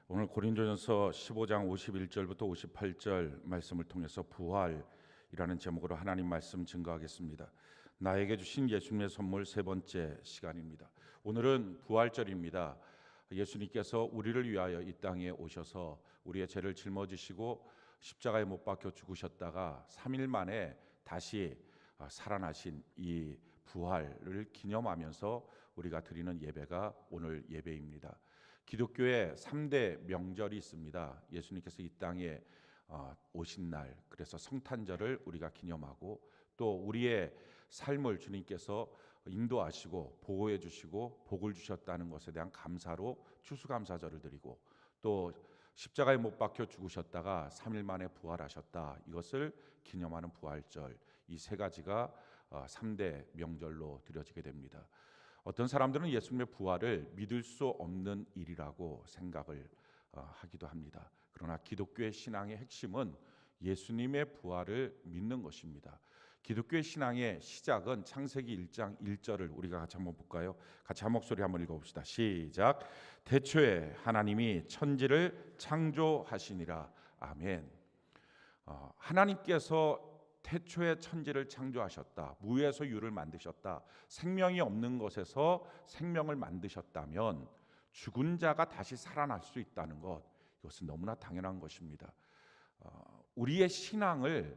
오늘 고린도전서 15장 51절부터 58절 말씀을 통해서 부활이라는 제목으로 하나님 말씀 증거하겠습니다. 나에게 주신 예수님의 선물 세 번째 시간입니다. 오늘은 부활절입니다. 예수님께서 우리를 위하여 이 땅에 오셔서 우리의 죄를 짊어지시고 십자가에 못 박혀 죽으셨다가 3일 만에 다시 살아나신 이 부활을 기념하면서 우리가 드리는 예배가 오늘 예배입니다. 기독교에 3대 명절이 있습니다. 예수님께서 이 땅에 오신 날, 그래서 성탄절을 우리가 기념하고, 또 우리의 삶을 주님께서 인도하시고 보호해 주시고 복을 주셨다는 것에 대한 감사로 추수감사절을 드리고, 또 십자가에 못 박혀 죽으셨다가 3일 만에 부활하셨다, 이것을 기념하는 부활절, 이 세 가지가 3대 명절로 드려지게 됩니다. 어떤 사람들은 예수님의 부활을 믿을 수 없는 일이라고 생각을 하기도 합니다. 그러나 기독교의 신앙의 핵심은 예수님의 부활을 믿는 것입니다. 기독교의 신앙의 시작은 창세기 1장 1절을 우리가 같이 한번 볼까요? 같이 한 목소리 한번 읽어봅시다. 시작. 태초에 하나님이 천지를 창조하시니라. 아멘. 하나님께서 태초에 천지를 창조하셨다. 무에서 유를 만드셨다. 생명이 없는 것에서 생명을 만드셨다면 죽은 자가 다시 살아날 수 있다는 것, 이것은 너무나 당연한 것입니다. 우리의 신앙을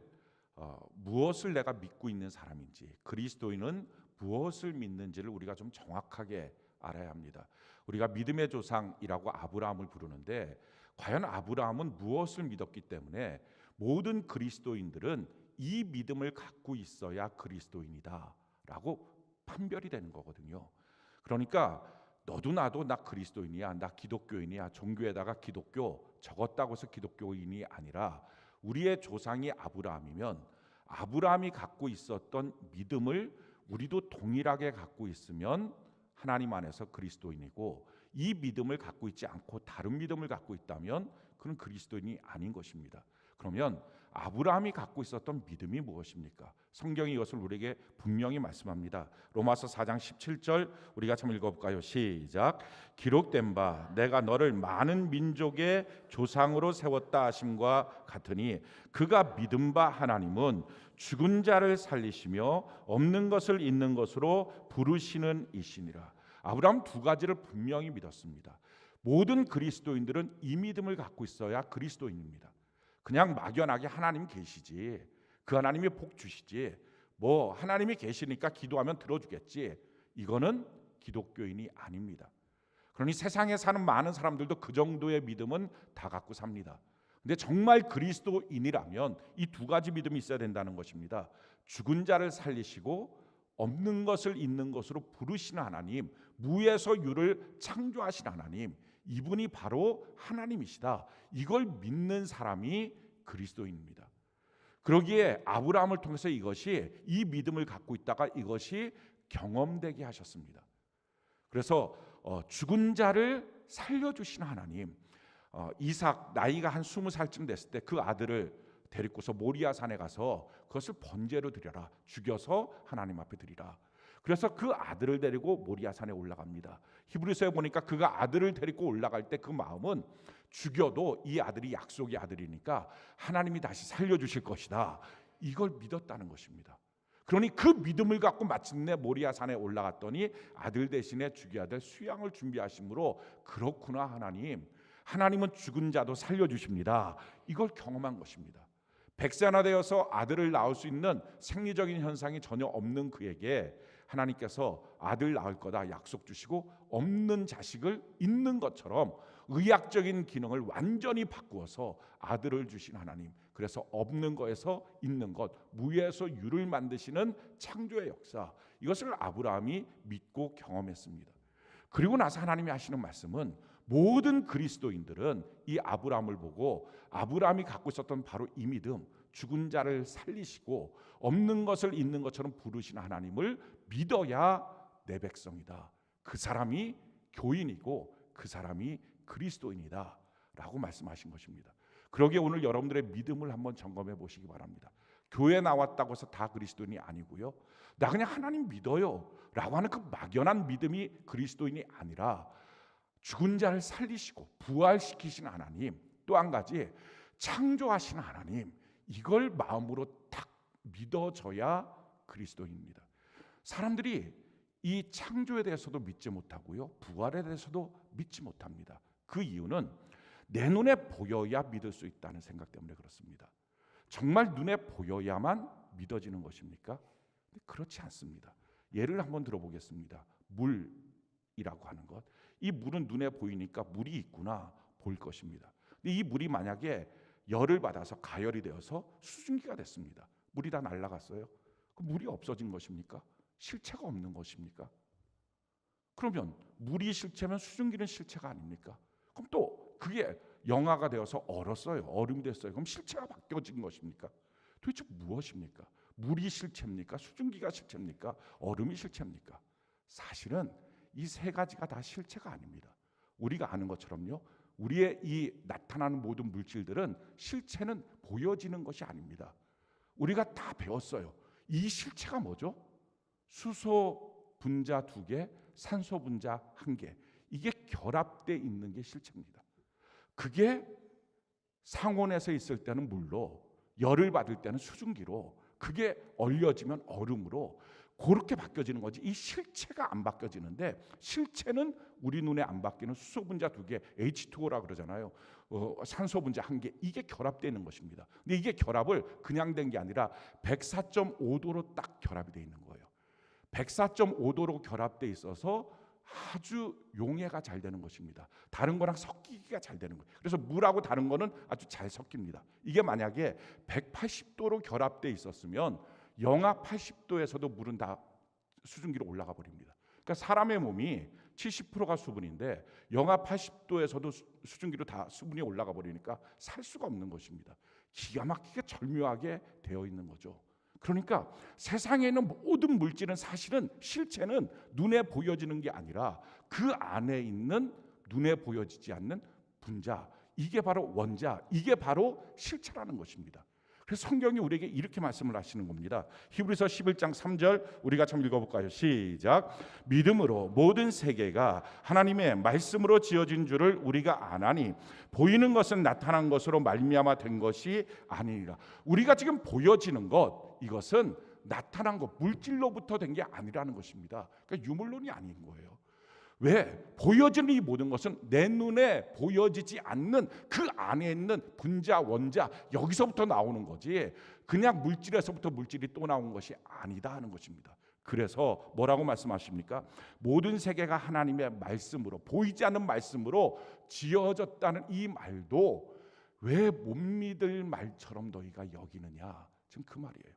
무엇을 내가 믿고 있는 사람인지, 그리스도인은 무엇을 믿는지를 우리가 좀 정확하게 알아야 합니다. 우리가 믿음의 조상이라고 아브라함을 부르는데, 과연 아브라함은 무엇을 믿었기 때문에 모든 그리스도인들은 이 믿음을 갖고 있어야 그리스도인이다 라고 판별이 되는 거거든요. 그러니까 너도 나도 나 그리스도인이야, 나 기독교인이야, 종교에다가 기독교 적었다고 해서 기독교인이 아니라, 우리의 조상이 아브라함이면 아브라함이 갖고 있었던 믿음을 우리도 동일하게 갖고 있으면 하나님 안에서 그리스도인이고, 이 믿음을 갖고 있지 않고 다른 믿음을 갖고 있다면 그는 그리스도인이 아닌 것입니다. 그러면 아브라함이 갖고 있었던 믿음이 무엇입니까? 성경이 이것을 우리에게 분명히 말씀합니다. 로마서 4장 17절 우리 같이 한번 읽어볼까요? 시작. 기록된 바 내가 너를 많은 민족의 조상으로 세웠다 하심과 같으니 그가 믿은 바 하나님은 죽은 자를 살리시며 없는 것을 있는 것으로 부르시는 이시니라. 아브라함 두 가지를 분명히 믿었습니다. 모든 그리스도인들은 이 믿음을 갖고 있어야 그리스도인입니다. 그냥 막연하게 하나님 계시지, 그 하나님이 복 주시지, 뭐 하나님이 계시니까 기도하면 들어주겠지, 이거는 기독교인이 아닙니다. 그러니 세상에 사는 많은 사람들도 그 정도의 믿음은 다 갖고 삽니다. 근데 정말 그리스도인이라면 이 두 가지 믿음이 있어야 된다는 것입니다. 죽은 자를 살리시고 없는 것을 있는 것으로 부르시는 하나님, 무에서 유를 창조하신 하나님, 이분이 바로 하나님이시다. 이걸 믿는 사람이 그리스도인입니다. 그러기에 아브라함을 통해서 이 믿음을 갖고 있다가 이것이 경험되게 하셨습니다. 그래서 죽은 자를 살려주신 하나님, 이삭 나이가 한 20살쯤 됐을 때 그 아들을 데리고서 모리아 산에 가서 그것을 번제로 드려라, 죽여서 하나님 앞에 드리라. 그래서 그 아들을 데리고 모리아 산에 올라갑니다. 히브리서에 보니까 그가 아들을 데리고 올라갈 때 그 마음은 죽여도 이 아들이 약속의 아들이니까 하나님이 다시 살려주실 것이다, 이걸 믿었다는 것입니다. 그러니 그 믿음을 갖고 마침내 모리아 산에 올라갔더니 아들 대신에 죽여야 될 수양을 준비하심으로, 그렇구나 하나님은 죽은 자도 살려주십니다, 이걸 경험한 것입니다. 100세나 되어서 아들을 낳을 수 있는 생리적인 현상이 전혀 없는 그에게 하나님께서 아들 낳을 거다 약속 주시고, 없는 자식을 있는 것처럼 의학적인 기능을 완전히 바꾸어서 아들을 주신 하나님, 그래서 없는 것에서 있는 것, 무에서 유를 만드시는 창조의 역사, 이것을 아브라함이 믿고 경험했습니다. 그리고 나서 하나님이 하시는 말씀은, 모든 그리스도인들은 이 아브라함을 보고 아브라함이 갖고 있었던 바로 이 믿음, 죽은 자를 살리시고 없는 것을 있는 것처럼 부르시는 하나님을 믿어야 내 백성이다, 그 사람이 교인이고 그 사람이 그리스도인이다 라고 말씀하신 것입니다. 그러기에 오늘 여러분들의 믿음을 한번 점검해 보시기 바랍니다. 교회 나왔다고 해서 다 그리스도인이 아니고요, 나 그냥 하나님 믿어요 라고 하는 그 막연한 믿음이 그리스도인이 아니라, 죽은 자를 살리시고 부활시키신 하나님, 또 한 가지 창조하신 하나님, 이걸 마음으로 딱 믿어져야 그리스도인입니다. 사람들이 이 창조에 대해서도 믿지 못하고요, 부활에 대해서도 믿지 못합니다. 그 이유는 내 눈에 보여야 믿을 수 있다는 생각 때문에 그렇습니다. 정말 눈에 보여야만 믿어지는 것입니까? 그렇지 않습니다. 예를 한번 들어보겠습니다. 물이라고 하는 것, 이 물은 눈에 보이니까 물이 있구나 볼 것입니다. 근데 이 물이 만약에 열을 받아서 가열이 되어서 수증기가 됐습니다. 물이 다 날아갔어요. 그 물이 없어진 것입니까? 실체가 없는 것입니까? 그러면 물이 실체면 수증기는 실체가 아닙니까? 그럼 또 그게 영하가 되어서 얼었어요. 얼음이 됐어요. 그럼 실체가 바뀌어진 것입니까? 도대체 무엇입니까? 물이 실체입니까? 수증기가 실체입니까? 얼음이 실체입니까? 사실은 이 세 가지가 다 실체가 아닙니다. 우리가 아는 것처럼요, 우리의 이 나타나는 모든 물질들은 실체는 보여지는 것이 아닙니다. 우리가 다 배웠어요. 이 실체가 뭐죠? 수소 분자 2개, 산소 분자 1개, 이게 결합되어 있는 게 실체입니다. 그게 상온에서 있을 때는 물로, 열을 받을 때는 수증기로, 그게 얼려지면 얼음으로 그렇게 바뀌어지는 거지. 이 실체가 안 바뀌어지는데, 실체는 우리 눈에 안 바뀌는 수소 분자 2개, H2O라 그러잖아요. 산소 분자 1개, 이게 결합되어 있는 것입니다. 근데 이게 결합을 그냥 된 게 아니라 104.5도로 딱 결합이 되어 있는 거예요. 104.5도로 결합되어 있어서 아주 용해가 잘 되는 것입니다. 다른 거랑 섞이기가 잘 되는 거예요. 그래서 물하고 다른 거는 아주 잘 섞입니다. 이게 만약에 180도로 결합되어 있었으면 영하 80도에서도 물은 다 수증기로 올라가 버립니다. 그러니까 사람의 몸이 70%가 수분인데 영하 80도에서도 수증기로 다 수분이 올라가 버리니까 살 수가 없는 것입니다. 기가 막히게 절묘하게 되어 있는 거죠. 그러니까 세상에 있는 모든 물질은 사실은 실체는 눈에 보여지는 게 아니라 그 안에 있는 눈에 보여지지 않는 분자, 이게 바로 원자, 이게 바로 실체라는 것입니다. 그래서 성경이 우리에게 이렇게 말씀을 하시는 겁니다. 히브리서 11장 3절 우리가 참 읽어볼까요? 시작. 믿음으로 모든 세계가 하나님의 말씀으로 지어진 줄을 우리가 아나니 보이는 것은 나타난 것으로 말미암아 된 것이 아니니라. 우리가 지금 보여지는 것, 이것은 나타난 것, 물질로부터 된 게 아니라는 것입니다. 그러니까 유물론이 아닌 거예요. 왜? 보여지는 이 모든 것은 내 눈에 보여지지 않는 그 안에 있는 분자, 원자, 여기서부터 나오는 거지, 그냥 물질에서부터 물질이 또 나온 것이 아니다 하는 것입니다. 그래서 뭐라고 말씀하십니까? 모든 세계가 하나님의 말씀으로, 보이지 않는 말씀으로 지어졌다는 이 말도 왜 못 믿을 말처럼 너희가 여기느냐, 지금 그 말이에요.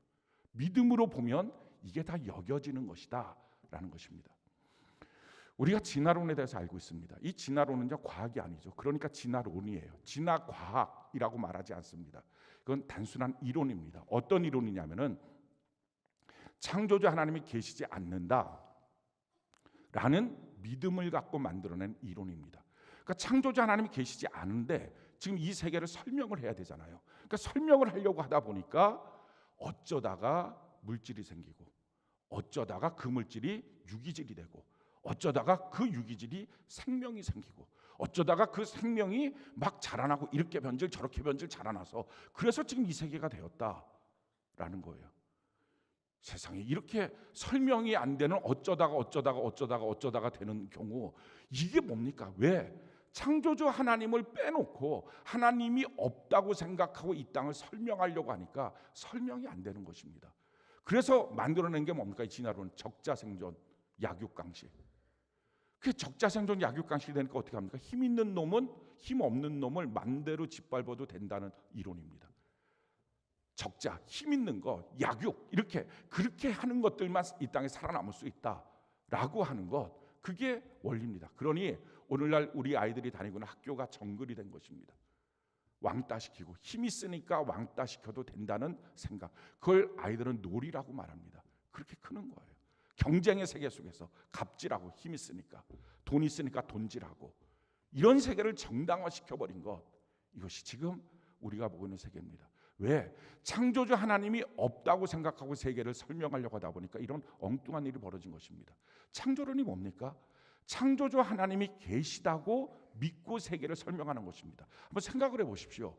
믿음으로 보면 이게 다 여겨지는 것이다 라는 것입니다. 우리가 진화론에 대해서 알고 있습니다. 이 진화론은요, 과학이 아니죠. 그러니까 진화론이에요. 진화과학이라고 말하지 않습니다. 그건 단순한 이론입니다. 어떤 이론이냐면은 창조주 하나님이 계시지 않는다라는 믿음을 갖고 만들어낸 이론입니다. 그러니까 창조주 하나님이 계시지 않은데 지금 이 세계를 설명을 해야 되잖아요. 그러니까 설명을 하려고 하다 보니까 어쩌다가 물질이 생기고, 어쩌다가 그 물질이 유기질이 되고, 어쩌다가 그 유기질이 생명이 생기고, 어쩌다가 그 생명이 막 자라나고, 이렇게 변질 저렇게 변질 자라나서 그래서 지금 이 세계가 되었다라는 거예요. 세상에 이렇게 설명이 안 되는 어쩌다가 되는 경우, 이게 뭡니까? 왜? 창조주 하나님을 빼놓고 하나님이 없다고 생각하고 이 땅을 설명하려고 하니까 설명이 안 되는 것입니다. 그래서 만들어낸 게 뭡니까? 이 진화론, 적자생존, 약육강식. 그 적자생존, 약육강식이 되니까 어떻게 합니까? 힘 있는 놈은 힘 없는 놈을 맘대로 짓밟아도 된다는 이론입니다. 적자, 힘 있는 거, 약육, 이렇게 그렇게 하는 것들만 이 땅에 살아남을 수 있다라고 하는 것, 그게 원리입니다. 그러니 오늘날 우리 아이들이 다니고 있는 학교가 정글이 된 것입니다. 왕따시키고, 힘이 있으니까 왕따시켜도 된다는 생각, 그걸 아이들은 놀이라고 말합니다. 그렇게 크는 거예요. 경쟁의 세계 속에서 갑질하고, 힘 있으니까, 돈 있으니까 돈질하고, 이런 세계를 정당화시켜버린 것, 이것이 지금 우리가 보고 있는 세계입니다. 왜? 창조주 하나님이 없다고 생각하고 세계를 설명하려고 하다 보니까 이런 엉뚱한 일이 벌어진 것입니다. 창조론이 뭡니까? 창조주 하나님이 계시다고 믿고 세계를 설명하는 것입니다. 한번 생각을 해보십시오.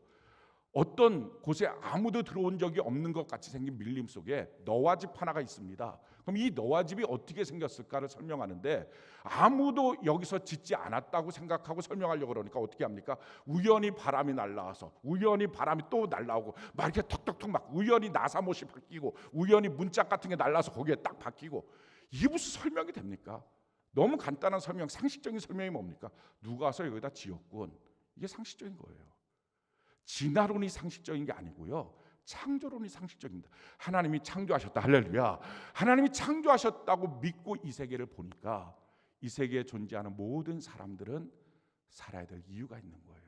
어떤 곳에 아무도 들어온 적이 없는 것 같이 생긴 밀림 속에 너와 집 하나가 있습니다. 그럼 이 너와 집이 어떻게 생겼을까를 설명하는데, 아무도 여기서 짓지 않았다고 생각하고 설명하려고 그러니까 어떻게 합니까? 우연히 바람이 날라와서, 우연히 바람이 또 날라오고, 막 이렇게 턱턱턱 막 우연히 나사못이 바뀌고, 우연히 문짝 같은 게 날라서 거기에 딱 박히고. 이게 무슨 설명이 됩니까? 너무 간단한 설명, 상식적인 설명이 뭡니까? 누가 와서 여기다 지었군. 이게 상식적인 거예요. 진화론이 상식적인 게 아니고요, 창조론이 상식적입니다. 하나님이 창조하셨다. 할렐루야. 하나님이 창조하셨다고 믿고 이 세계를 보니까 이 세계에 존재하는 모든 사람들은 살아야 될 이유가 있는 거예요.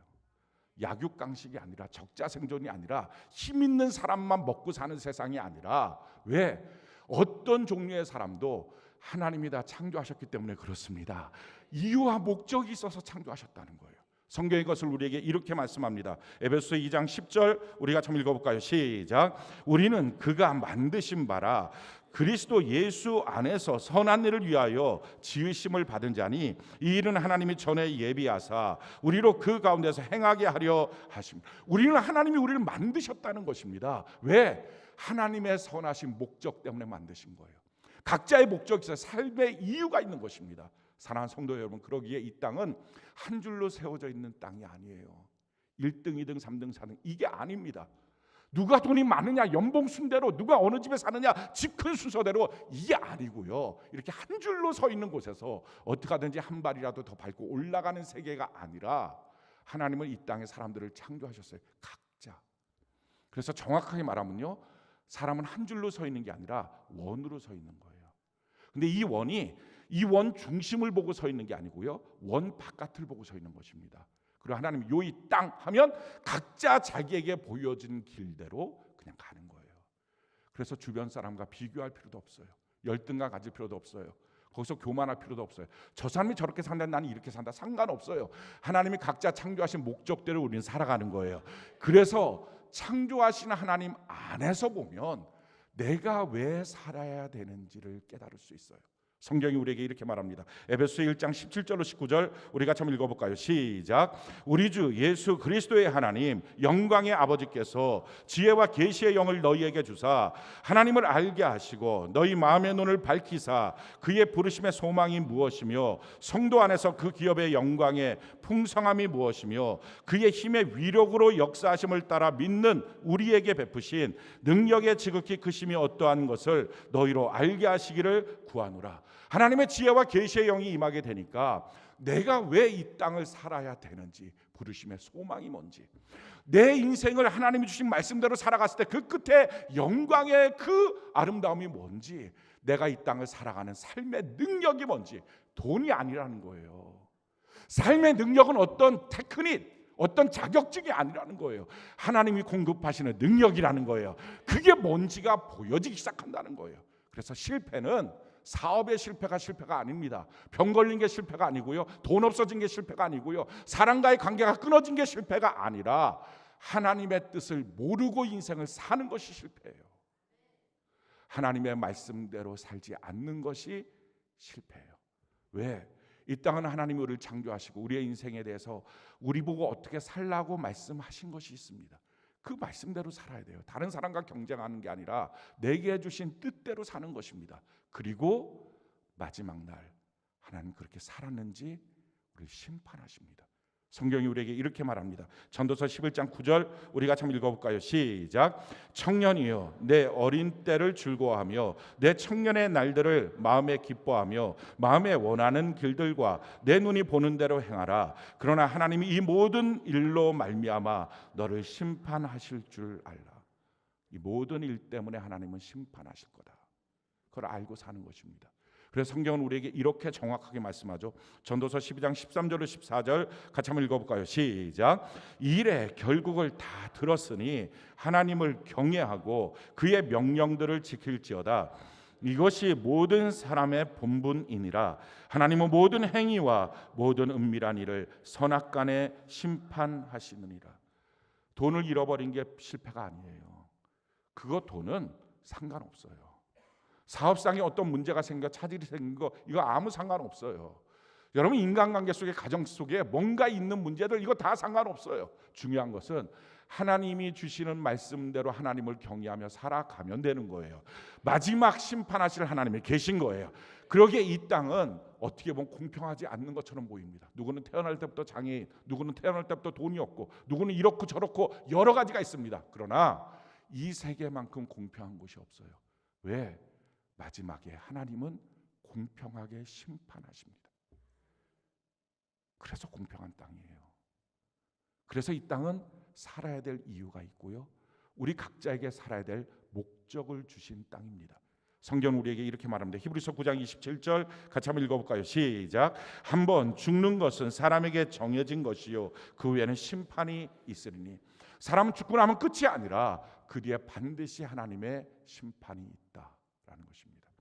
약육강식이 아니라, 적자생존이 아니라, 힘 있는 사람만 먹고 사는 세상이 아니라, 왜? 어떤 종류의 사람도 하나님이 다 창조하셨기 때문에 그렇습니다. 이유와 목적이 있어서 창조하셨다는 거예요. 성경의 것을 우리에게 이렇게 말씀합니다. 에베소 2장 10절 우리가 좀 읽어볼까요? 시작. 우리는 그가 만드신 바라 그리스도 예수 안에서 선한 일을 위하여 지으심을 받은 자니, 이 일은 하나님이 전에 예비하사 우리로 그 가운데서 행하게 하려 하십니다. 우리는 하나님이 우리를 만드셨다는 것입니다. 왜? 하나님의 선하신 목적 때문에 만드신 거예요. 각자의 목적이 있어요. 삶의 이유가 있는 것입니다. 사랑하는 성도 여러분, 그러기에 이 땅은 한 줄로 세워져 있는 땅이 아니에요. 1등, 2등, 3등, 4등 이게 아닙니다. 누가 돈이 많으냐, 연봉 순대로, 누가 어느 집에 사느냐, 집 큰 순서대로, 이게 아니고요. 이렇게 한 줄로 서 있는 곳에서 어떻게 하든지 한 발이라도 더 밟고 올라가는 세계가 아니라, 하나님은 이 땅에 사람들을 창조하셨어요. 각자. 그래서 정확하게 말하면요, 사람은 한 줄로 서 있는 게 아니라 원으로 서 있는 거예요. 근데 이 원이 이 원 중심을 보고 서 있는 게 아니고요, 원 바깥을 보고 서 있는 것입니다. 그리고 하나님이 요이 땅 하면 각자 자기에게 보여진 길대로 그냥 가는 거예요. 그래서 주변 사람과 비교할 필요도 없어요. 열등감 가질 필요도 없어요. 거기서 교만할 필요도 없어요. 저 사람이 저렇게 산다, 나는 이렇게 산다, 상관없어요. 하나님이 각자 창조하신 목적대로 우리는 살아가는 거예요. 그래서 창조하신 하나님 안에서 보면 내가 왜 살아야 되는지를 깨달을 수 있어요. 성경이 우리에게 이렇게 말합니다. 에베소 1장 17절로 19절 우리가 좀 읽어볼까요? 시작. 우리 주 예수 그리스도의 하나님 영광의 아버지께서 지혜와 계시의 영을 너희에게 주사 하나님을 알게 하시고 너희 마음의 눈을 밝히사 그의 부르심의 소망이 무엇이며 성도 안에서 그 기업의 영광의 풍성함이 무엇이며 그의 힘의 위력으로 역사하심을 따라 믿는 우리에게 베푸신 능력의 지극히 크심이 어떠한 것을 너희로 알게 하시기를 구하노라. 하나님의 지혜와 계시의 영이 임하게 되니까 내가 왜 이 땅을 살아야 되는지, 부르심의 소망이 뭔지, 내 인생을 하나님이 주신 말씀대로 살아갔을 때 그 끝에 영광의 그 아름다움이 뭔지, 내가 이 땅을 살아가는 삶의 능력이 뭔지, 돈이 아니라는 거예요. 삶의 능력은 어떤 테크닉, 어떤 자격증이 아니라는 거예요. 하나님이 공급하시는 능력이라는 거예요. 그게 뭔지가 보여지기 시작한다는 거예요. 그래서 실패는 사업의 실패가 실패가 아닙니다. 병 걸린 게 실패가 아니고요, 돈 없어진 게 실패가 아니고요, 사람과의 관계가 끊어진 게 실패가 아니라 하나님의 뜻을 모르고 인생을 사는 것이 실패예요. 하나님의 말씀대로 살지 않는 것이 실패예요. 왜? 이 땅은 하나님이 우리를 창조하시고 우리의 인생에 대해서 우리 보고 어떻게 살라고 말씀하신 것이 있습니다. 그 말씀대로 살아야 돼요. 다른 사람과 경쟁하는 게 아니라 내게 주신 뜻대로 사는 것입니다. 그리고 마지막 날 하나님 그렇게 살았는지 우리를 심판하십니다. 성경이 우리에게 이렇게 말합니다. 전도서 11장 9절 우리가 참 읽어볼까요? 시작. 청년이여 내 어린 때를 즐거워하며 내 청년의 날들을 마음에 기뻐하며 마음에 원하는 길들과 내 눈이 보는 대로 행하라. 그러나 하나님이 이 모든 일로 말미암아 너를 심판하실 줄 알라. 이 모든 일 때문에 하나님은 심판하실 거다. 그걸 알고 사는 것입니다. 그래서 성경은 우리에게 이렇게 정확하게 말씀하죠. 전도서 12장 13절로 14절 같이 한번 읽어볼까요? 시작. 이 일의 결국을 다 들었으니 하나님을 경외하고 그의 명령들을 지킬지어다. 이것이 모든 사람의 본분이니라. 하나님은 모든 행위와 모든 은밀한 일을 선악간에 심판하시느니라. 돈을 잃어버린 게 실패가 아니에요. 그거 돈은 상관없어요. 사업상에 어떤 문제가 생겨 차질이 생긴 거 이거 아무 상관없어요. 여러분, 인간관계 속에, 가정 속에 뭔가 있는 문제들, 이거 다 상관없어요. 중요한 것은 하나님이 주시는 말씀대로 하나님을 경외하며 살아가면 되는 거예요. 마지막 심판하실 하나님이 계신 거예요. 그러기에 이 땅은 어떻게 보면 공평하지 않는 것처럼 보입니다. 누구는 태어날 때부터 장애인, 누구는 태어날 때부터 돈이 없고, 누구는 이렇고 저렇고 여러 가지가 있습니다. 그러나 이 세계만큼 공평한 곳이 없어요. 왜? 마지막에 하나님은 공평하게 심판하십니다. 그래서 공평한 땅이에요. 그래서 이 땅은 살아야 될 이유가 있고요, 우리 각자에게 살아야 될 목적을 주신 땅입니다. 성경은 우리에게 이렇게 말합니다. 히브리서 9장 27절 같이 한번 읽어볼까요? 시작. 한번 죽는 것은 사람에게 정해진 것이요 그 후에는 심판이 있으리니. 사람은 죽고 나면 끝이 아니라 그 뒤에 반드시 하나님의 심판이 있다라는 것입니다.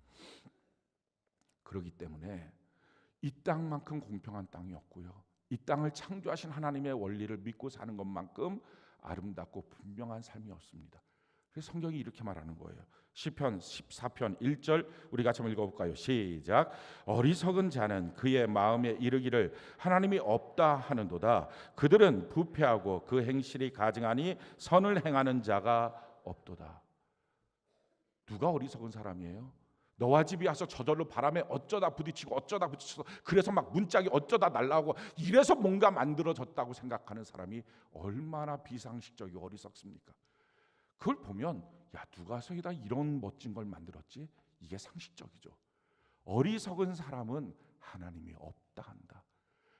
그렇기 때문에 이 땅만큼 공평한 땅이 없고요, 이 땅을 창조하신 하나님의 원리를 믿고 사는 것만큼 아름답고 분명한 삶이 없습니다. 그래서 성경이 이렇게 말하는 거예요. 시편 14편 1절 우리 같이 한번 읽어볼까요? 시작. 어리석은 자는 그의 마음에 이르기를 하나님이 없다 하는도다. 그들은 부패하고 그 행실이 가증하니 선을 행하는 자가 없도다. 누가 어리석은 사람이에요? 너와 집이 와서 저절로 바람에 어쩌다 부딪히고 어쩌다 부딪혀서 그래서 막 문짝이 어쩌다 날라오고 이래서 뭔가 만들어졌다고 생각하는 사람이 얼마나 비상식적이고 어리석습니까? 그걸 보면 야, 누가 저기다 이런 멋진 걸 만들었지? 이게 상식적이죠. 어리석은 사람은 하나님이 없다 한다.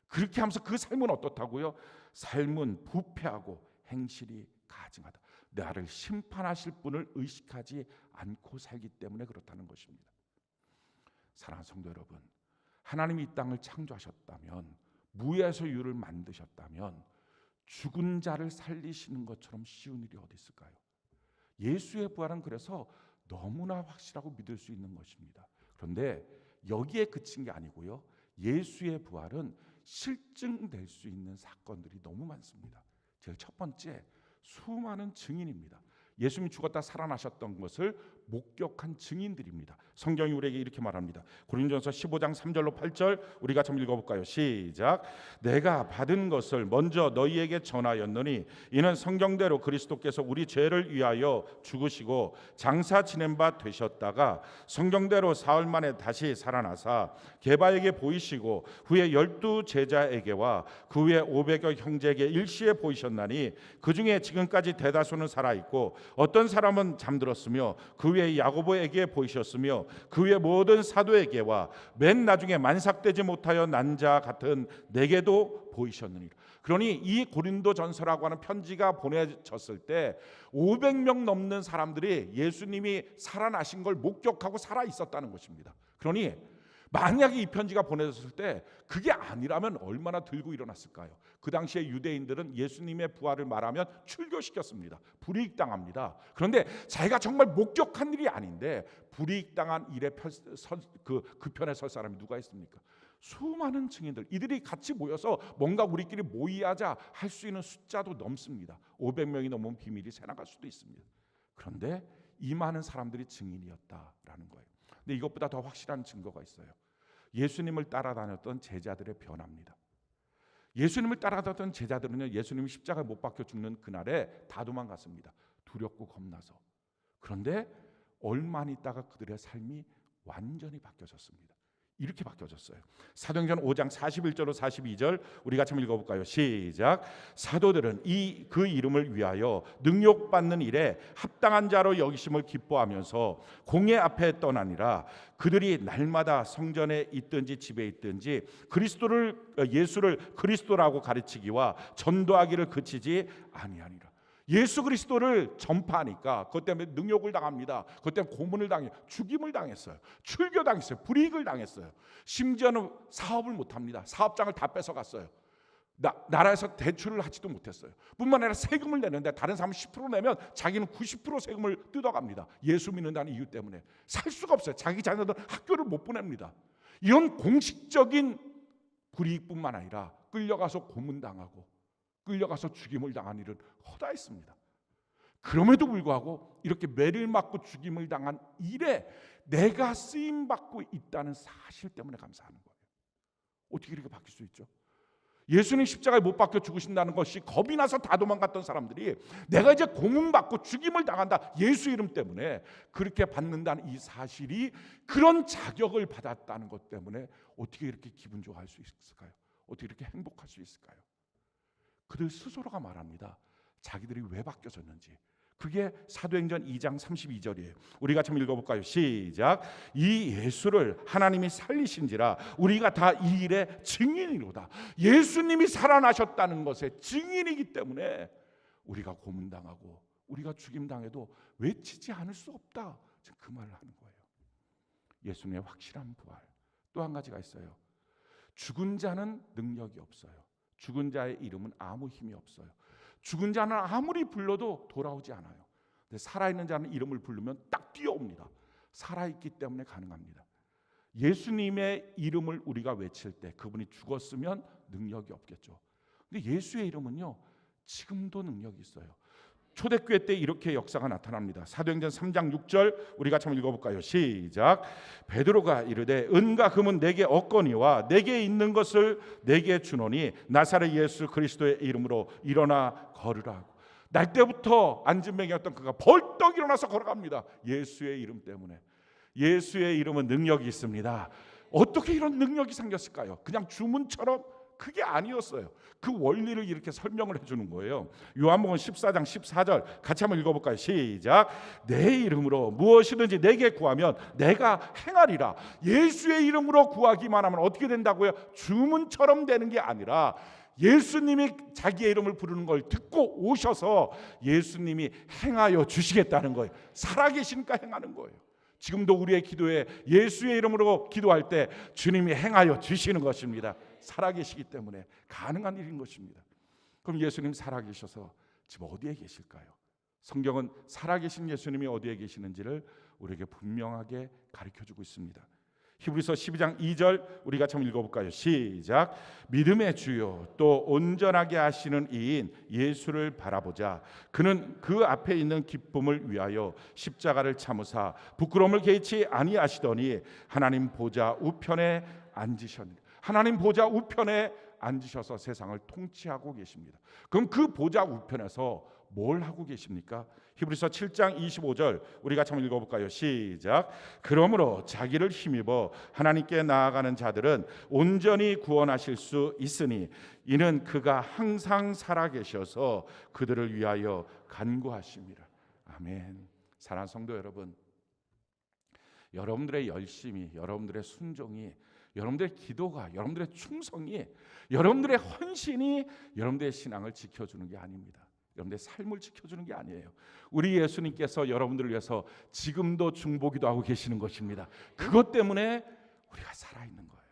그렇게 하면서 그 삶은 어떻다고요? 삶은 부패하고 행실이 가증하다. 나를 심판하실 분을 의식하지 않고 살기 때문에 그렇다는 것입니다. 사랑하는 성도 여러분, 하나님이 이 땅을 창조하셨다면, 무에서 유를 만드셨다면 죽은 자를 살리시는 것처럼 쉬운 일이 어디 있을까요? 예수의 부활은 그래서 너무나 확실하고 믿을 수 있는 것입니다. 그런데 여기에 그친 게 아니고요, 예수의 부활은 실증될 수 있는 사건들이 너무 많습니다. 제일 첫 번째, 수많은 증인입니다. 예수님이 죽었다 살아나셨던 것을 목격한 증인들입니다. 성경이 우리에게 이렇게 말합니다. 고린도전서 15장 3절로 8절 우리 같이 한번 읽어볼까요? 시작. 내가 받은 것을 먼저 너희에게 전하였노니 이는 성경대로 그리스도께서 우리 죄를 위하여 죽으시고 장사 지낸 바 되셨다가 성경대로 사흘 만에 다시 살아나사 게바에게 보이시고 후에 12 제자에게와 그 후에 500여 형제에게 일시에 보이셨나니 그 중에 지금까지 대다수는 살아있고 어떤 사람은 잠들었으며 그 후에 야고보에게 보이셨으며 그 후에 모든 사도에게와 맨 나중에 만삭되지 못하여 난 자 같은 내게도 보이셨느니라. 그러니 이 고린도전서라고 하는 편지가 보내졌을 때 500명 넘는 사람들이 예수님이 살아나신 걸 목격하고 살아 있었다는 것입니다. 그러니 만약에 이 편지가 보내졌을 때 그게 아니라면 얼마나 들고 일어났을까요? 그 당시에 유대인들은 예수님의 부활을 말하면 출교시켰습니다. 불이익당합니다. 그런데 자기가 정말 목격한 일이 아닌데 불이익당한 일에 그 편에 설 사람이 누가 있습니까? 수많은 증인들, 이들이 같이 모여서 뭔가 우리끼리 모의하자 할 수 있는 숫자도 넘습니다. 500명이 넘으면 비밀이 새나갈 수도 있습니다. 그런데 이 많은 사람들이 증인이었다라는 거예요. 근데 이것보다 더 확실한 증거가 있어요. 예수님을 따라다녔던 제자들의 변화입니다. 예수님을 따라다녔던 제자들은요, 예수님이 십자가에 못 박혀 죽는 그날에 다 도망갔습니다. 두렵고 겁나서. 그런데 얼마 안 있다가 그들의 삶이 완전히 바뀌어졌습니다. 이렇게 바뀌어졌어요. 사도행전 5장 41절로 42절 우리 같이 한번 읽어볼까요? 시작. 사도들은 그 이름을 위하여 능욕받는 일에 합당한 자로 여기심을 기뻐하면서 공회 앞에 떠나니라. 그들이 날마다 성전에 있든지 집에 있든지 예수를 그리스도라고 가르치기와 전도하기를 그치지 아니하니라. 예수 그리스도를 전파하니까 그것 때문에 능욕을 당합니다. 그것 때문에 고문을 당해요. 죽임을 당했어요. 출교당했어요. 불이익을 당했어요. 심지어는 사업을 못합니다. 사업장을 다 뺏어갔어요. 나라에서 대출을 하지도 못했어요. 뿐만 아니라 세금을 내는데 다른 사람은 10% 내면 자기는 90% 세금을 뜯어갑니다. 예수 믿는다는 이유 때문에 살 수가 없어요. 자기 자녀들 학교를 못 보냅니다. 이런 공식적인 불이익뿐만 아니라 끌려가서 고문당하고 끌려가서 죽임을 당한 일은 허다했습니다. 그럼에도 불구하고 이렇게 매를 맞고 죽임을 당한 일에 내가 쓰임받고 있다는 사실 때문에 감사하는 거예요. 어떻게 이렇게 바뀔 수 있죠? 예수님 십자가에 못 박혀 죽으신다는 것이 겁이 나서 다 도망갔던 사람들이 내가 이제 고문받고 죽임을 당한다, 예수 이름 때문에 그렇게 받는다는 이 사실이, 그런 자격을 받았다는 것 때문에 어떻게 이렇게 기분 좋아할 수 있을까요? 어떻게 이렇게 행복할 수 있을까요? 그들 스스로가 말합니다. 자기들이 왜 바뀌어졌는지. 그게 사도행전 2장 32절이에요. 우리가 좀 읽어볼까요? 시작. 이 예수를 하나님이 살리신지라 우리가 다 이 일의 증인이로다. 예수님이 살아나셨다는 것의 증인이기 때문에 우리가 고문당하고 우리가 죽임당해도 외치지 않을 수 없다. 그 말을 하는 거예요. 예수님의 확실한 부활. 또 한 가지가 있어요. 죽은 자는 능력이 없어요. 죽은 자의 이름은 아무 힘이 없어요. 죽은 자는 아무리 불러도 돌아오지 않아요. 근데 살아있는 자는 이름을 부르면 딱 뛰어옵니다. 살아있기 때문에 가능합니다. 예수님의 이름을 우리가 외칠 때 그분이 죽었으면 능력이 없겠죠. 근데 예수의 이름은요, 지금도 능력이 있어요. 초대교회 때 이렇게 역사가 나타납니다. 사도행전 3장 6절 우리가 참 읽어볼까요? 시작. 베드로가 이르되 은과 금은 내게 없거니와 내게 있는 것을 내게 주노니 나사렛 예수 그리스도의 이름으로 일어나 걸으라 하고, 날 때부터 안진뱅이였던 그가 벌떡 일어나서 걸어갑니다. 예수의 이름 때문에. 예수의 이름은 능력이 있습니다. 어떻게 이런 능력이 생겼을까요? 그냥 주문처럼? 그게 아니었어요. 그 원리를 이렇게 설명을 해주는 거예요. 요한복음 14장 14절 같이 한번 읽어볼까요? 시작. 내 이름으로 무엇이든지 내게 구하면 내가 행하리라. 예수의 이름으로 구하기만 하면 어떻게 된다고요? 주문처럼 되는 게 아니라 예수님이 자기의 이름을 부르는 걸 듣고 오셔서 예수님이 행하여 주시겠다는 거예요. 살아계시니까 행하는 거예요. 지금도 우리의 기도에 예수의 이름으로 기도할 때 주님이 행하여 주시는 것입니다. 살아계시기 때문에 가능한 일인 것입니다. 그럼 예수님 살아계셔서 지금 어디에 계실까요? 성경은 살아계신 예수님이 어디에 계시는지를 우리에게 분명하게 가르쳐주고 있습니다. 히브리서 12장 2절 우리가 좀 읽어볼까요? 시작. 믿음의 주요 또 온전하게 하시는 이인 예수를 바라보자. 그는 그 앞에 있는 기쁨을 위하여 십자가를 참으사 부끄러움을 개의치 아니하시더니 하나님 보좌 우편에 앉으셨느니라. 하나님 보좌 우편에 앉으셔서 세상을 통치하고 계십니다. 그럼 그 보좌 우편에서 뭘 하고 계십니까? 히브리서 7장 25절 우리가 참 읽어볼까요? 시작. 그러므로 자기를 힘입어 하나님께 나아가는 자들은 온전히 구원하실 수 있으니 이는 그가 항상 살아계셔서 그들을 위하여 간구하십니다. 아멘. 사랑하는 성도 여러분, 여러분들의 열심이, 여러분들의 순종이, 여러분들의 기도가, 여러분들의 충성이, 여러분들의 헌신이 여러분들의 신앙을 지켜주는 게 아닙니다. 여러분들의 삶을 지켜주는 게 아니에요. 우리 예수님께서 여러분들을 위해서 지금도 중보기도 하고 계시는 것입니다. 그것 때문에 우리가 살아있는 거예요.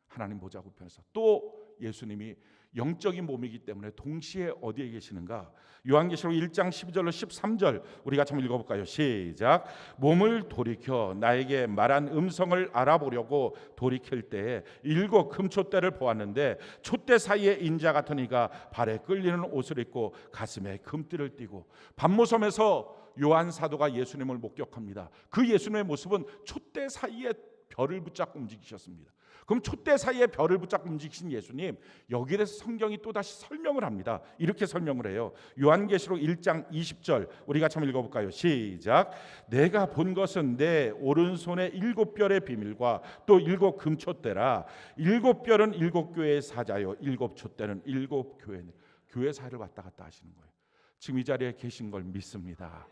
하나님 보좌 우편에서. 또 예수님이 영적인 몸이기 때문에 동시에 어디에 계시는가? 요한계시록 1장 12절로 13절 우리가 좀 읽어볼까요? 시작. 몸을 돌이켜 나에게 말한 음성을 알아보려고 돌이킬 때에 7 금촛대를 보았는데 촛대 사이에 인자 같은 이가 발에 끌리는 옷을 입고 가슴에 금띠를 띠고, 밤모섬에서 요한 사도가 예수님을 목격합니다. 그 예수님의 모습은 촛대 사이에 별을 붙잡고 움직이셨습니다. 그럼 촛대 사이에 별을 붙잡고 움직이신 예수님, 여기에 대해서 성경이 또다시 설명을 합니다. 이렇게 설명을 해요. 요한계시록 1장 20절 우리가 참 읽어볼까요? 시작. 내가 본 것은 내 오른손에 7별의 비밀과 또 7 금촛대라. 7별은 7 교회의 사자요 7 촛대는 7 교회는 교회 사회를 왔다 갔다 하시는 거예요. 지금 이 자리에 계신 걸 믿습니다.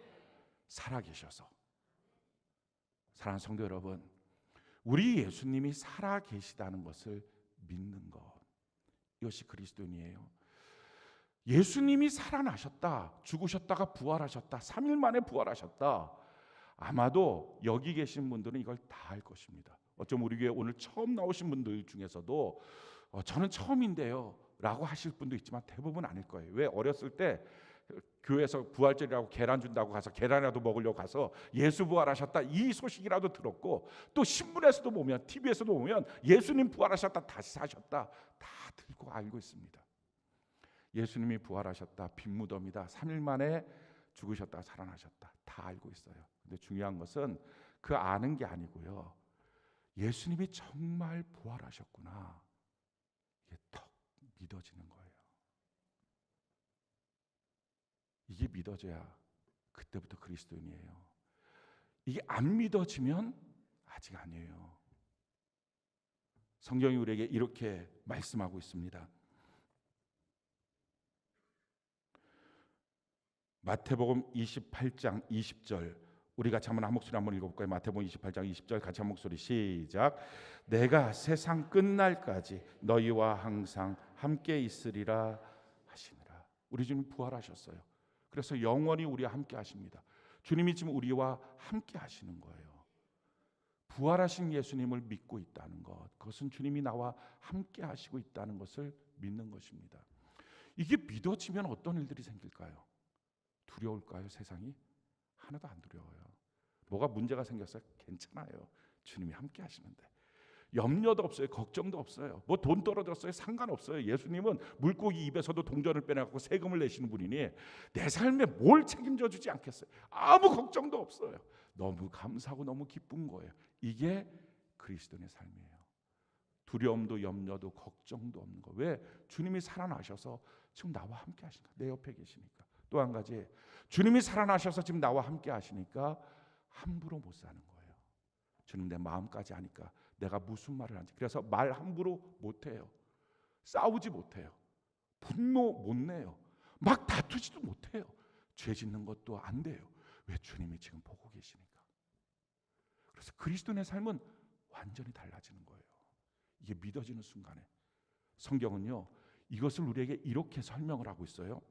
살아계셔서. 사랑하는 성도 여러분, 우리 예수님이 살아 계시다는 것을 믿는 것, 이것이 그리스도인이에요. 예수님이 살아나셨다, 죽으셨다가 부활하셨다, 3일 만에 부활하셨다. 아마도 여기 계신 분들은 이걸 다 알 것입니다. 어쩌면 우리 교회 오늘 처음 나오신 분들 중에서도 저는 처음인데요 라고 하실 분도 있지만 대부분 아닐 거예요. 왜? 어렸을 때 교회에서 부활절이라고 계란 준다고 가서 계란이라도 먹으려고 가서 예수 부활하셨다 이 소식이라도 들었고, 또 신문에서도 보면, TV에서도 보면 예수님 부활하셨다, 다시 사셨다, 다 들고 알고 있습니다. 예수님이 부활하셨다, 빈무덤이다, 3일 만에 죽으셨다, 살아나셨다, 다 알고 있어요. 근데 중요한 것은 그 아는 게 아니고요, 예수님이 정말 부활하셨구나, 이게 턱 믿어지는 거예요. 이게 믿어져야 그때부터 그리스도인이에요. 이게 안 믿어지면 아직 아니에요. 성경이 우리에게 이렇게 말씀하고 있습니다. 마태복음 28장 20절, 우리 같이 한번 한 목소리 한번 읽어볼까요? 마태복음 28장 20절 같이 한 목소리 시작. 내가 세상 끝날까지 너희와 항상 함께 있으리라 하시니라. 우리 주님 부활하셨어요. 그래서 영원히 우리와 함께 하십니다. 주님이 지금 우리와 함께 하시는 거예요. 부활하신 예수님을 믿고 있다는 것, 그것은 주님이 나와 함께 하시고 있다는 것을 믿는 것입니다. 이게 믿어지면 어떤 일들이 생길까요? 두려울까요? 세상이? 하나도 안 두려워요. 뭐가 문제가 생겼어요? 괜찮아요. 주님이 함께 하시는데. 염려도 없어요. 걱정도 없어요. 뭐 돈 떨어졌어요? 상관없어요. 예수님은 물고기 입에서도 동전을 빼내갖고 세금을 내시는 분이니 내 삶에 뭘 책임져 주지 않겠어요. 아무 걱정도 없어요. 너무 감사하고 너무 기쁜 거예요. 이게 그리스도인의 삶이에요. 두려움도 염려도 걱정도 없는 거. 왜? 주님이 살아나셔서 지금 나와 함께 하시니까, 내 옆에 계시니까. 또 한 가지, 주님이 살아나셔서 지금 나와 함께 하시니까 함부로 못 사는 거예요. 주님 내 마음까지 하니까 내가 무슨 말을 하는지, 그래서 말 함부로 못 해요. 싸우지 못해요. 분노 못 내요. 막 다투지도 못해요. 죄 짓는 것도 안 돼요. 왜? 주님이 지금 보고 계시니까. 그래서 그리스도인의 삶은 완전히 달라지는 거예요. 이게 믿어지는 순간에. 성경은요, 이것을 우리에게 이렇게 설명을 하고 있어요.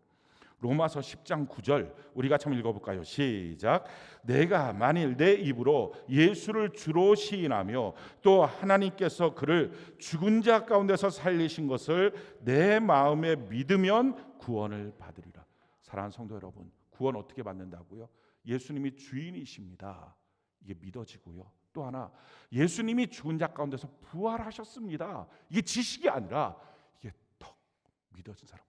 로마서 10장 9절 우리 같이 한번 읽어볼까요? 시작. 내가 만일 내 입으로 예수를 주로 시인하며 또 하나님께서 그를 죽은 자 가운데서 살리신 것을 내 마음에 믿으면 구원을 받으리라. 사랑하는 성도 여러분, 구원 어떻게 받는다고요? 예수님이 주인이십니다. 이게 믿어지고요. 또 하나, 예수님이 죽은 자 가운데서 부활하셨습니다. 이게 지식이 아니라 이게 턱 믿어진 사람.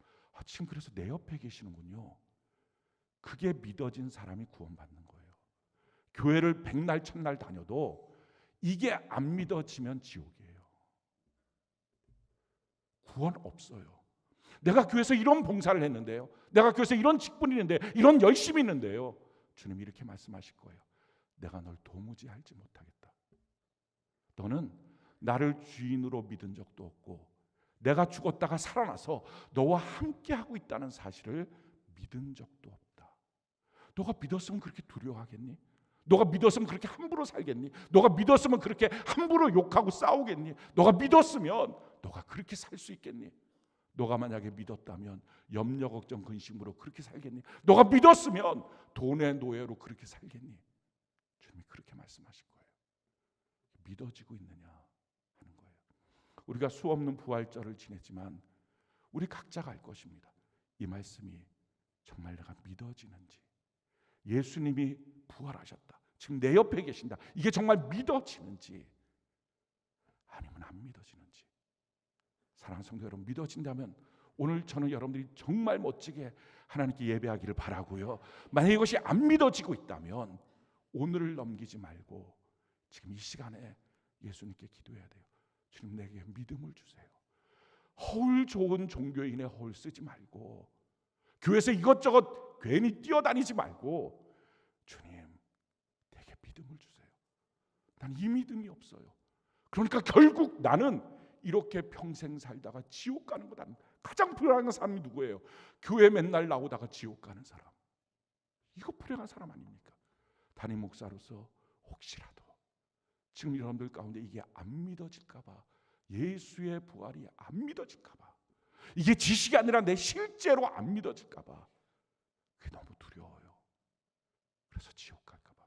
지금 그래서 내 옆에 계시는군요. 그게 믿어진 사람이 구원받는 거예요. 교회를 백날 천날 다녀도 이게 안 믿어지면 지옥이에요. 구원 없어요. 내가 교회에서 이런 봉사를 했는데요, 내가 교회에서 이런 직분이 있는데, 이런 열심이 있는데요, 주님이 이렇게 말씀하실 거예요. 내가 널 도무지 알지 못하겠다. 너는 나를 주인으로 믿은 적도 없고 내가 죽었다가 살아나서 너와 함께하고 있다는 사실을 믿은 적도 없다. 너가 믿었으면 그렇게 두려워하겠니? 너가 믿었으면 그렇게 함부로 살겠니? 너가 믿었으면 그렇게 함부로 욕하고 싸우겠니? 너가 믿었으면 너가 그렇게 살 수 있겠니? 너가 만약에 믿었다면 염려 걱정 근심으로 그렇게 살겠니? 너가 믿었으면 돈의 노예로 그렇게 살겠니? 주님이 그렇게 말씀하실 거예요. 믿어지고 있느냐 하는 거예요. 우리가 수없는 부활절을 지냈지만 우리 각자가 알 것입니다. 이 말씀이 정말 내가 믿어지는지, 예수님이 부활하셨다, 지금 내 옆에 계신다, 이게 정말 믿어지는지 아니면 안 믿어지는지. 사랑하는 성도 여러분, 믿어진다면 오늘 저는 여러분들이 정말 멋지게 하나님께 예배하기를 바라고요. 만약 이것이 안 믿어지고 있다면 오늘을 넘기지 말고 지금 이 시간에 예수님께 기도해야 돼요. 주님, 내게 믿음을 주세요. 허울 좋은 종교인의 허울 쓰지 말고, 교회에서 이것저것 괜히 뛰어다니지 말고, 주님, 내게 믿음을 주세요. 난 이 믿음이 없어요. 그러니까 결국 나는 이렇게 평생 살다가 지옥 가는 거다. 가장 불행한 사람이 누구예요? 교회 맨날 나오다가 지옥 가는 사람. 이거 불행한 사람 아닙니까? 담임 목사로서 혹시라도 지금 여러분들 가운데 이게 안 믿어질까 봐, 예수의 부활이 안 믿어질까 봐, 이게 지식이 아니라 내 실제로 안 믿어질까 봐 그게 너무 두려워요. 그래서 지옥 갈까 봐.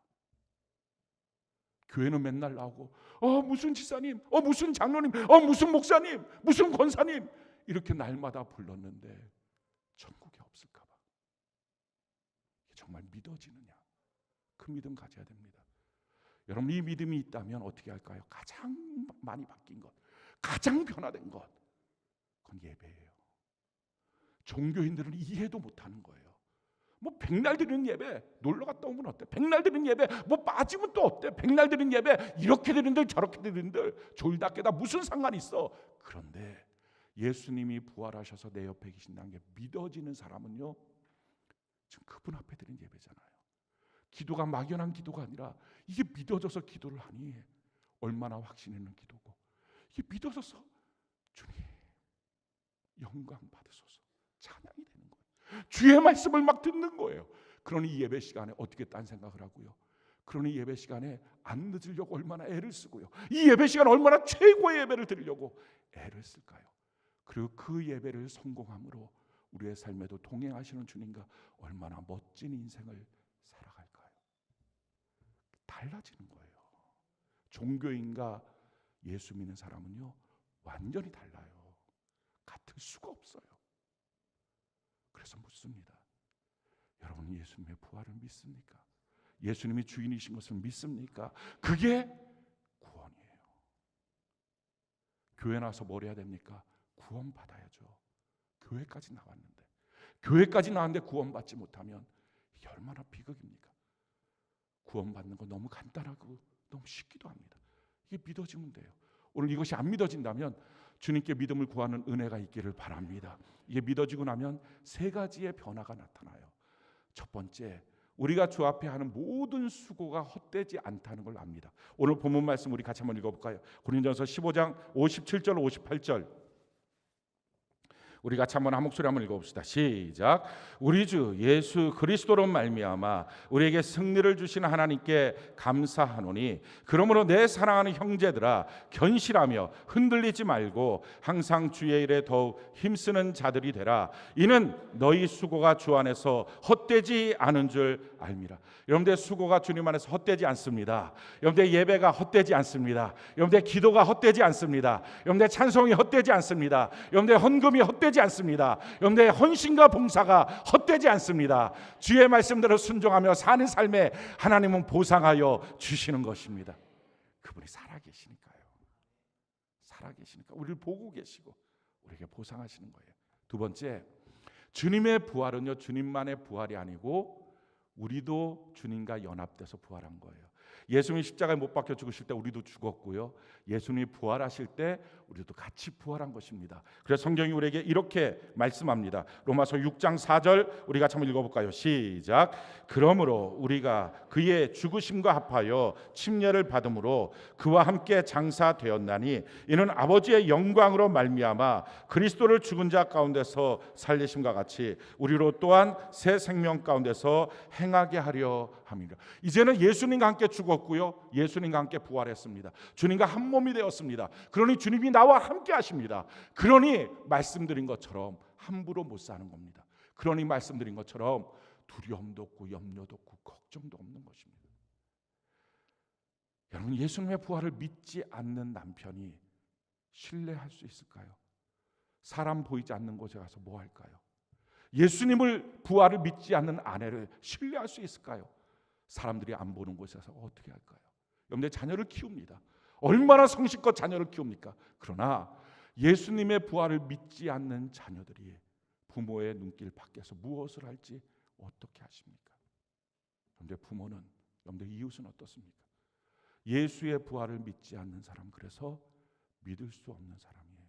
교회는 맨날 나오고 무슨 지사님, 무슨 장로님, 무슨 목사님, 무슨 권사님 이렇게 날마다 불렀는데 천국에 없을까 봐. 이게 정말 믿어지느냐? 그 믿음 가져야 됩니다. 여러분, 이 믿음이 있다면 어떻게 할까요? 가장 많이 바뀐 것, 가장 변화된 것, 그건 예배예요. 종교인들은 이해도 못하는 거예요. 뭐 백날 드리는 예배 놀러 갔다 오면 어때? 백날 드리는 예배 뭐 빠지면 또 어때? 백날 드리는 예배 이렇게 드리는들 저렇게 드리는들 졸다 깨다 무슨 상관이 있어? 그런데 예수님이 부활하셔서 내 옆에 계신다는 게 믿어지는 사람은요, 지금 그분 앞에 드린 예배잖아요. 기도가 막연한 기도가 아니라 이게 믿어져서 기도를 하니 얼마나 확신 있는 기도고, 이게 믿어져서 주님 영광 받으소서 찬양이 되는 거예요. 주의 말씀을 막 듣는 거예요. 그러니 예배 시간에 어떻게 딴 생각을 하고요, 그러니 예배 시간에 안 늦으려고 얼마나 애를 쓰고요, 이 예배 시간 얼마나 최고의 예배를 드리려고 애를 쓸까요? 그리고 그 예배를 성공함으로 우리의 삶에도 동행하시는 주님과 얼마나 멋진 인생을 살아갈까요? 달라지는 거예요. 종교인과 예수 믿는 사람은요 완전히 달라요. 같을 수가 없어요. 그래서 묻습니다. 여러분 예수님의 부활을 믿습니까? 예수님이 주인이신 것을 믿습니까? 그게 구원이에요. 교회 나와서 뭘 해야 됩니까? 구원 받아야죠. 교회까지 나왔는데, 교회까지 나왔는데 구원 받지 못하면 이게 얼마나 비극입니까? 구원 받는 거 너무 간단하고 너무 쉽기도 합니다. 이게 믿어지면 돼요. 오늘 이것이 안 믿어진다면 주님께 믿음을 구하는 은혜가 있기를 바랍니다. 이게 믿어지고 나면 세 가지의 변화가 나타나요. 첫 번째, 우리가 주 앞에 하는 모든 수고가 헛되지 않다는 걸 압니다. 오늘 본문 말씀 우리 같이 한번 읽어볼까요? 고린도전서 15장 57절 58절 우리 같이 한번 한 목소리 한번 읽어봅시다. 시작. 우리 주 예수 그리스도로 말미암아 우리에게 승리를 주신 하나님께 감사하노니, 그러므로 내 사랑하는 형제들아 견실하며 흔들리지 말고 항상 주의 일에 더욱 힘쓰는 자들이 되라. 이는 너희 수고가 주 안에서 헛되지 않은 줄 알미라. 여러분들의 수고가 주님 안에서 헛되지 않습니다. 여러분들의 예배가 헛되지 않습니다. 여러분들의 기도가 헛되지 않습니다. 여러분들의 찬송이 헛되지 않습니다. 여러분들의 헌금이 헛되지 않습니다. 여러분들의 헌신과 봉사가 헛되지 않습니다. 주의 말씀대로 순종하며 사는 삶에 하나님은 보상하여 주시는 것입니다. 그분이 살아계시니까요. 살아계시니까 우리를 보고 계시고 우리에게 보상하시는 거예요. 두 번째, 주님의 부활은요 주님만의 부활이 아니고 우리도 주님과 연합돼서 부활한 거예요. 예수님이 십자가에 못 박혀 죽으실 때 우리도 죽었고요, 예수님이 부활하실 때 우리도 같이 부활한 것입니다. 그래서 성경이 우리에게 이렇게 말씀합니다. 로마서 6장 4절 우리 같이 한번 읽어볼까요? 시작. 그러므로 우리가 그의 죽으심과 합하여 침례를 받음으로 그와 함께 장사되었나니, 이는 아버지의 영광으로 말미암아 그리스도를 죽은 자 가운데서 살리심과 같이 우리로 또한 새 생명 가운데서 행하게 하려 함이라. 이제는 예수님과 함께 죽었고요, 예수님과 함께 부활했습니다. 주님과 한 몸이 되었습니다. 그러니 주님이 나와 함께 하십니다. 그러니 말씀드린 것처럼 함부로 못 사는 겁니다. 그러니 말씀드린 것처럼 두려움도 없고 염려도 없고 걱정도 없는 것입니다. 여러분 예수님의 부활을 믿지 않는 남편이 신뢰할 수 있을까요? 사람 보이지 않는 곳에 가서 뭐 할까요? 예수님을 부활을 믿지 않는 아내를 신뢰할 수 있을까요? 사람들이 안 보는 곳에서 어떻게 할까요? 여러분들 자녀를 키웁니다. 얼마나 성실껏 자녀를 키웁니까? 그러나 예수님의 부활을 믿지 않는 자녀들이 부모의 눈길 밖에서 무엇을 할지 어떻게 하십니까? 그런데 부모는, 여러분들 이웃은 어떻습니까? 예수의 부활을 믿지 않는 사람, 그래서 믿을 수 없는 사람이에요.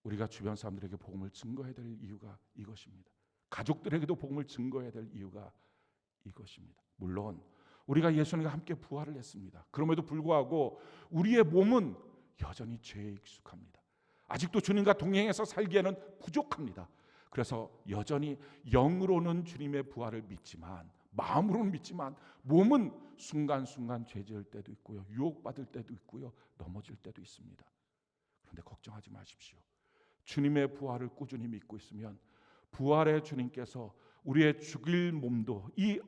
우리가 주변 사람들에게 복음을 증거해야 될 이유가 이것입니다. 가족들에게도 복음을 증거해야 될 이유가 이것입니다. 물론 우리가 예수님과 함께 부활을 했습니다. 그럼에도 불구하고 우리의 몸은 여전히 죄에 익숙합니다. 아직도 주님과 동행해서 살기에는 부족합니다. 그래서 여전히 영으로는 주님의 부활을 믿지만, 마음으로는 믿지만 몸은 순간순간 죄 지을 때도 있고요, 유혹받을 때도 있고요, 넘어질 때도 있습니다. 그런데 걱정하지 마십시오. 주님의 부활을 꾸준히 믿고 있으면 부활의 주님께서 우리의 죽일 몸도, 이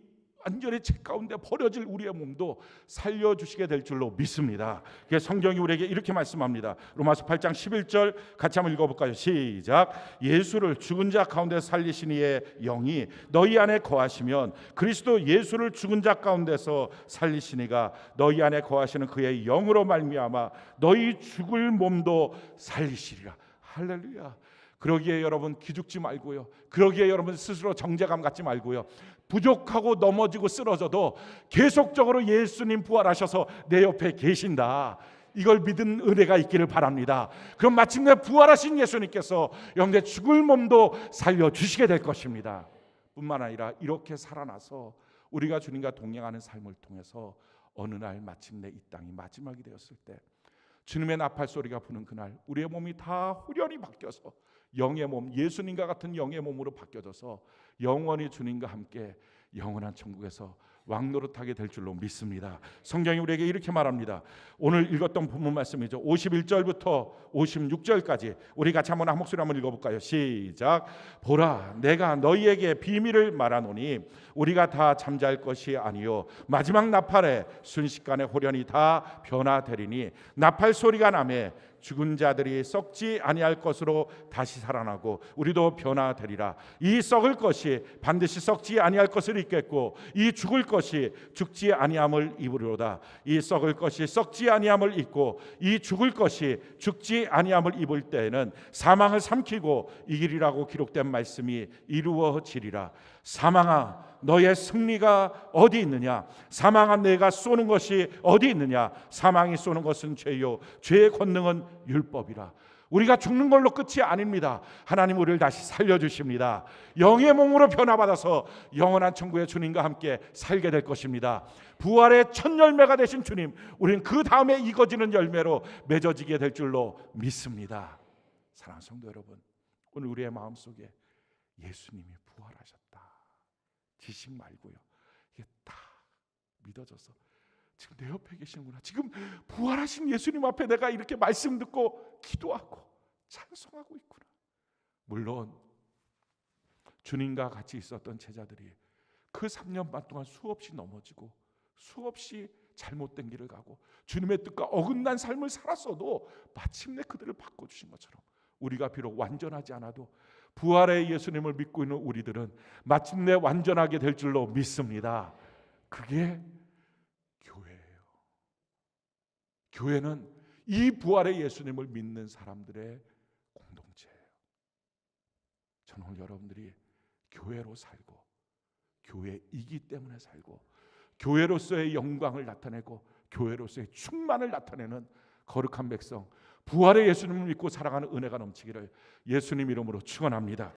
완전히 죄 가운데 버려질 우리의 몸도 살려주시게 될 줄로 믿습니다. 성경이 우리에게 이렇게 말씀합니다. 로마서 8장 11절 같이 한번 읽어볼까요? 시작. 예수를 죽은 자 가운데 살리신 이의 영이 너희 안에 거하시면 그리스도 예수를 죽은 자 가운데서 살리신 이가 너희 안에 거하시는 그의 영으로 말미암아 너희 죽을 몸도 살리시리라. 할렐루야. 그러기에 여러분 기죽지 말고요. 그러기에 여러분 스스로 정죄감 갖지 말고요. 부족하고 넘어지고 쓰러져도 계속적으로 예수님 부활하셔서 내 옆에 계신다. 이걸 믿은 은혜가 있기를 바랍니다. 그럼 마침내 부활하신 예수님께서 여러분의 죽을 몸도 살려주시게 될 것입니다. 뿐만 아니라 이렇게 살아나서 우리가 주님과 동행하는 삶을 통해서 어느 날 마침내 이 땅이 마지막이 되었을 때 주님의 나팔 소리가 부는 그날 우리의 몸이 다 후련히 바뀌어서 영의 몸, 예수님과 같은 영의 몸으로 바뀌어져서 영원히 주님과 함께 영원한 천국에서 왕노릇하게 될 줄로 믿습니다. 성경이 우리에게 이렇게 말합니다. 오늘 읽었던 본문 말씀이죠. 51절부터 56절까지 우리 같이 한번 한 목소리 한번 읽어볼까요? 시작. 보라, 내가 너희에게 비밀을 말하노니 우리가 다 잠잘 것이 아니요 마지막 나팔에 순식간에 호련히 다 변화되리니 나팔 소리가 나매 죽은 자들이 썩지 아니할 것으로 다시 살아나고 우리도 변화되리라. 이 썩을 것이 반드시 썩지 아니할 것을 입겠고 이 죽을 것이 죽지 아니함을 입으리로다. 이 썩을 것이 썩지 아니함을 입고 이 죽을 것이 죽지 아니함을 입을 때에는 사망을 삼키고 이기리라고 기록된 말씀이 이루어지리라. 사망아, 너의 승리가 어디 있느냐? 사망아, 내가 쏘는 것이 어디 있느냐? 사망이 쏘는 것은 죄요 죄의 권능은 율법이라. 우리가 죽는 걸로 끝이 아닙니다. 하나님 우리를 다시 살려주십니다. 영의 몸으로 변화받아서 영원한 천국의 주님과 함께 살게 될 것입니다. 부활의 첫 열매가 되신 주님, 우리는 그 다음에 익어지는 열매로 맺어지게 될 줄로 믿습니다. 사랑하는 성도 여러분, 오늘 우리의 마음속에 예수님이 부활하셨다 지식 말고요, 이게 다 믿어져서 지금 내 옆에 계시는구나, 지금 부활하신 예수님 앞에 내가 이렇게 말씀 듣고 기도하고 찬송하고 있구나. 물론 주님과 같이 있었던 제자들이 그 3년 반 동안 수없이 넘어지고 수없이 잘못된 길을 가고 주님의 뜻과 어긋난 삶을 살았어도 마침내 그들을 바꿔주신 것처럼 우리가 비록 완전하지 않아도 부활의 예수님을 믿고 있는 우리들은 마침내 완전하게 될 줄로 믿습니다. 그게 교회예요. 교회는 이 부활의 예수님을 믿는 사람들의 공동체예요. 저는 오늘 여러분들이 교회로 살고 교회이기 때문에 살고 교회로서의 영광을 나타내고 교회로서의 충만을 나타내는 거룩한 백성, 부활의 예수님을 믿고 살아가는 은혜가 넘치기를 예수님 이름으로 축원합니다.